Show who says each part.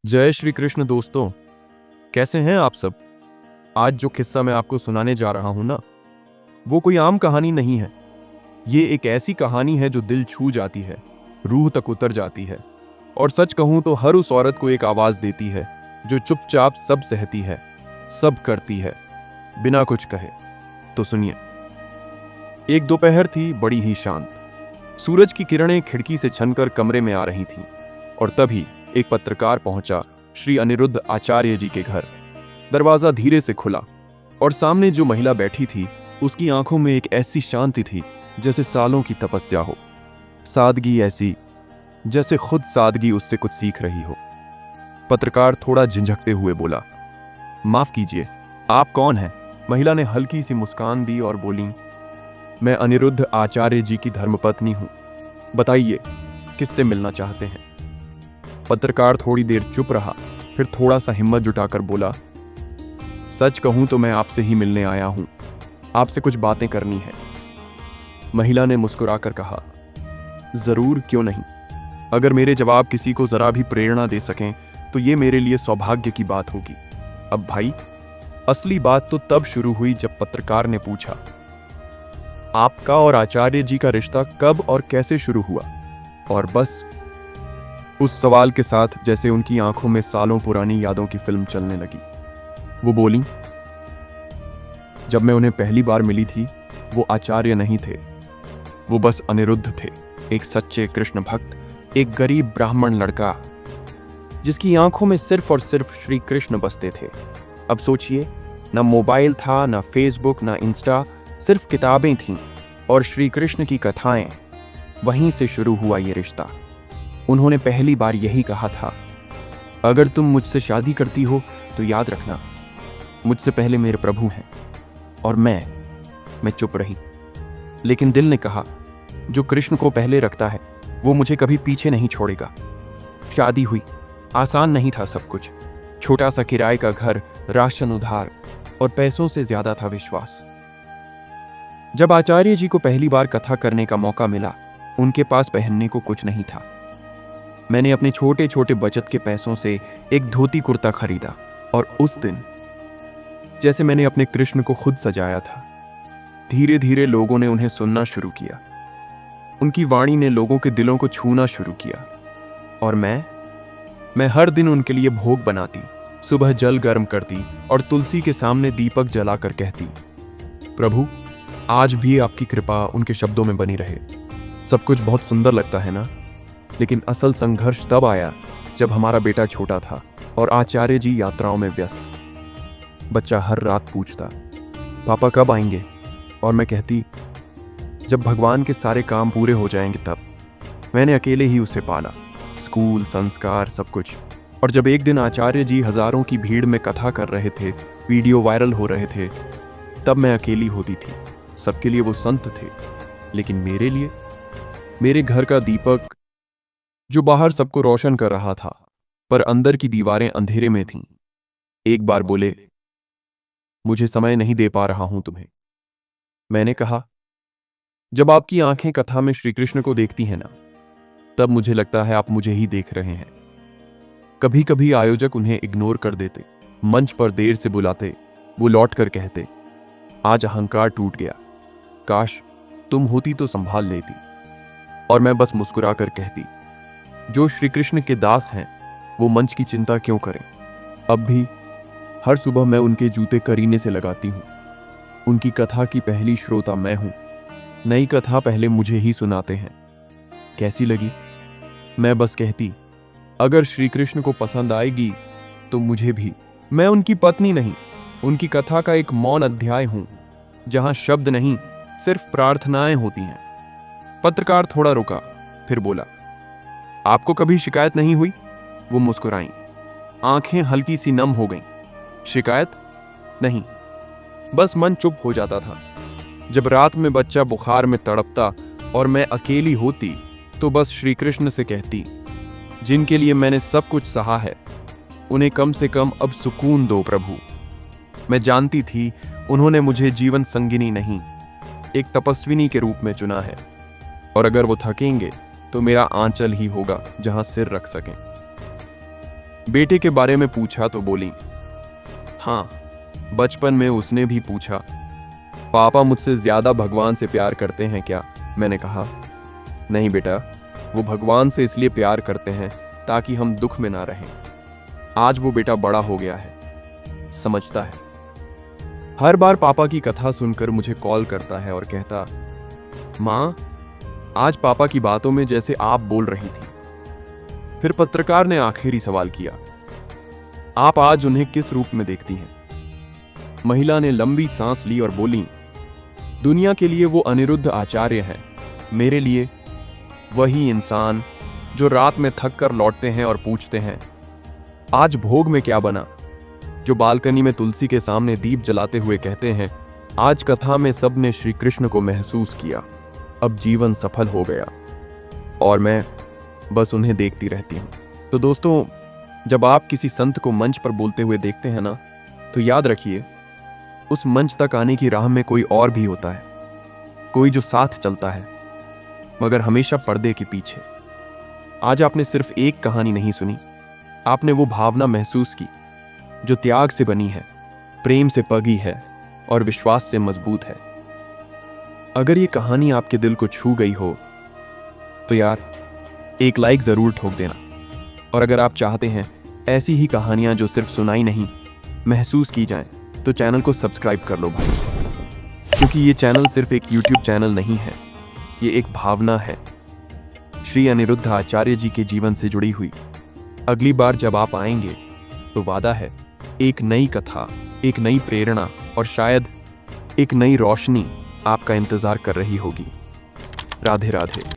Speaker 1: जय श्री कृष्ण दोस्तों। कैसे हैं आप सब। आज जो किस्सा मैं आपको सुनाने जा रहा हूं ना, वो कोई आम कहानी नहीं है। ये एक ऐसी कहानी है जो दिल छू जाती है, रूह तक उतर जाती है और सच कहूं तो हर उस औरत को एक आवाज देती है जो चुपचाप सब सहती है, सब करती है, बिना कुछ कहे। तो सुनिए। एक दोपहर थी, बड़ी ही शांत। सूरज की किरणें खिड़की से छनकर कमरे में आ रही थीं और तभी एक पत्रकार पहुंचा श्री अनिरुद्ध आचार्य जी के घर। दरवाजा धीरे से खुला और सामने जो महिला बैठी थी, उसकी आंखों में एक ऐसी शांति थी जैसे सालों की तपस्या हो। सादगी ऐसी जैसे खुद सादगी उससे कुछ सीख रही हो। पत्रकार थोड़ा झिझकते हुए बोला, माफ कीजिए, आप कौन हैं? महिला ने हल्की सी मुस्कान दी और बोली, मैं अनिरुद्ध आचार्य जी की धर्मपत्नी हूं। बताइए, किससे मिलना चाहते हैं? पत्रकार थोड़ी देर चुप रहा, फिर थोड़ा सा हिम्मत जुटाकर बोला, सच कहूं तो मैं आपसे ही मिलने आया हूं। आपसे कुछ बातें करनी है। महिला ने मुस्कुराकर कहा, जरूर, क्यों नहीं। अगर मेरे जवाब किसी को जरा भी प्रेरणा दे सकें तो ये मेरे लिए सौभाग्य की बात होगी। अब भाई, असली बात तो तब शुरू हुई जब पत्रकार ने पूछा, आपका और आचार्य जी का रिश्ता कब और कैसे शुरू हुआ? और बस उस सवाल के साथ जैसे उनकी आंखों में सालों पुरानी यादों की फिल्म चलने लगी। वो बोली, जब मैं उन्हें पहली बार मिली थी, वो आचार्य नहीं थे, वो बस अनिरुद्ध थे, एक सच्चे कृष्ण भक्त, एक गरीब ब्राह्मण लड़का जिसकी आंखों में सिर्फ और सिर्फ श्री कृष्ण बसते थे। अब सोचिए, ना मोबाइल था, ना फेसबुक, ना इंस्टा, सिर्फ किताबें थीं और श्री कृष्ण की कथाएं। वहीं से शुरू हुआ ये रिश्ता। उन्होंने पहली बार यही कहा था, अगर तुम मुझसे शादी करती हो तो याद रखना, मुझसे पहले मेरे प्रभु हैं। और मैं चुप रही, लेकिन दिल ने कहा, जो कृष्ण को पहले रखता है वो मुझे कभी पीछे नहीं छोड़ेगा। शादी हुई। आसान नहीं था सब कुछ। छोटा सा किराए का घर, राशन उधार और पैसों से ज्यादा था विश्वास। जब आचार्य जी को पहली बार कथा करने का मौका मिला, उनके पास पहनने को कुछ नहीं था। मैंने अपने छोटे छोटे बचत के पैसों से एक धोती कुर्ता खरीदा और उस दिन जैसे मैंने अपने कृष्ण को खुद सजाया था। धीरे धीरे लोगों ने उन्हें सुनना शुरू किया। उनकी वाणी ने लोगों के दिलों को छूना शुरू किया। और मैं हर दिन उनके लिए भोग बनाती, सुबह जल गर्म करती और तुलसी के सामने दीपक जलाकर कहती, प्रभु, आज भी आपकी कृपा उनके शब्दों में बनी रहे। सब कुछ बहुत सुंदर लगता है ना, लेकिन असल संघर्ष तब आया जब हमारा बेटा छोटा था और आचार्य जी यात्राओं में व्यस्त। बच्चा हर रात पूछता, पापा कब आएंगे? और मैं कहती, जब भगवान के सारे काम पूरे हो जाएंगे तब। मैंने अकेले ही उसे पाला, स्कूल, संस्कार, सब कुछ। और जब एक दिन आचार्य जी हजारों की भीड़ में कथा कर रहे थे, वीडियो वायरल हो रहे थे, तब मैं अकेली होती थी। सबके लिए वो संत थे, लेकिन मेरे लिए मेरे घर का दीपक जो बाहर सबको रोशन कर रहा था, पर अंदर की दीवारें अंधेरे में थीं। एक बार बोले, मुझे समय नहीं दे पा रहा हूं तुम्हें। मैंने कहा, जब आपकी आंखें कथा में श्री कृष्ण को देखती हैं ना, तब मुझे लगता है आप मुझे ही देख रहे हैं। कभी कभी आयोजक उन्हें इग्नोर कर देते, मंच पर देर से बुलाते, वो लौट कर कहते, आज अहंकार टूट गया, काश तुम होती तो संभाल लेती। और मैं बस मुस्कुरा कर कहती, जो श्री कृष्ण के दास हैं वो मंच की चिंता क्यों करें। अब भी हर सुबह मैं उनके जूते करीने से लगाती हूँ। उनकी कथा की पहली श्रोता मैं हूँ। नई कथा पहले मुझे ही सुनाते हैं। कैसी लगी? मैं बस कहती, अगर श्री कृष्ण को पसंद आएगी तो मुझे भी। मैं उनकी पत्नी नहीं, उनकी कथा का एक मौन अध्याय हूं, जहां शब्द नहीं, सिर्फ प्रार्थनाएं होती हैं। पत्रकार थोड़ा रुका, फिर बोला, आपको कभी शिकायत नहीं हुई? वो मुस्कुराई, आंखें हल्की सी नम हो गईं। शिकायत नहीं, बस मन चुप हो जाता था। जब रात में बच्चा बुखार में तड़पता और मैं अकेली होती, तो बस श्री कृष्ण से कहती, जिनके लिए मैंने सब कुछ सहा है, उन्हें कम से कम अब सुकून दो प्रभु। मैं जानती थी उन्होंने मुझे जीवन संगिनी नहीं, एक तपस्विनी के रूप में चुना है। और अगर वो थकेंगे तो मेरा आंचल ही होगा जहां सिर रख सकें। बेटे के बारे में पूछा तो बोली, हाँ, बचपन में उसने भी पूछा, पापा मुझसे ज्यादा भगवान से प्यार करते हैं क्या? मैंने कहा, नहीं बेटा, वो भगवान से इसलिए प्यार करते हैं ताकि हम दुख में ना रहें। आज वो बेटा बड़ा हो गया है, समझता है। हर बार पापा की कथा सुनकर मुझे कॉल करता है और कहता, माँ, आज पापा की बातों में जैसे आप बोल रही थी। फिर पत्रकार ने आखिरी सवाल किया, आप आज उन्हें किस रूप में देखती हैं? महिला ने लंबी सांस ली और बोली, दुनिया के लिए वो अनिरुद्ध आचार्य हैं, मेरे लिए वही इंसान जो रात में थक कर लौटते हैं और पूछते हैं, आज भोग में क्या बना? जो बालकनी में तुलसी के सामने दीप जलाते हुए कहते हैं, आज कथा में सबने श्री कृष्ण को महसूस किया, अब जीवन सफल हो गया। और मैं बस उन्हें देखती रहती हूँ। तो दोस्तों, जब आप किसी संत को मंच पर बोलते हुए देखते हैं ना, तो याद रखिए, उस मंच तक आने की राह में कोई और भी होता है, कोई जो साथ चलता है, मगर हमेशा पर्दे के पीछे। आज आपने सिर्फ एक कहानी नहीं सुनी, आपने वो भावना महसूस की जो त्याग से बनी है, प्रेम से पगी है और विश्वास से मजबूत है। अगर ये कहानी आपके दिल को छू गई हो तो यार एक लाइक जरूर ठोक देना। और अगर आप चाहते हैं ऐसी ही कहानियां जो सिर्फ सुनाई नहीं, महसूस की जाएं, तो चैनल को सब्सक्राइब कर लो भाई, क्योंकि ये चैनल सिर्फ एक यूट्यूब चैनल नहीं है, ये एक भावना है, श्री अनिरुद्ध आचार्य जी के जीवन से जुड़ी हुई। अगली बार जब आप आएंगे तो वादा है, एक नई कथा, एक नई प्रेरणा और शायद एक नई रोशनी आपका इंतजार कर रही होगी। राधे राधे।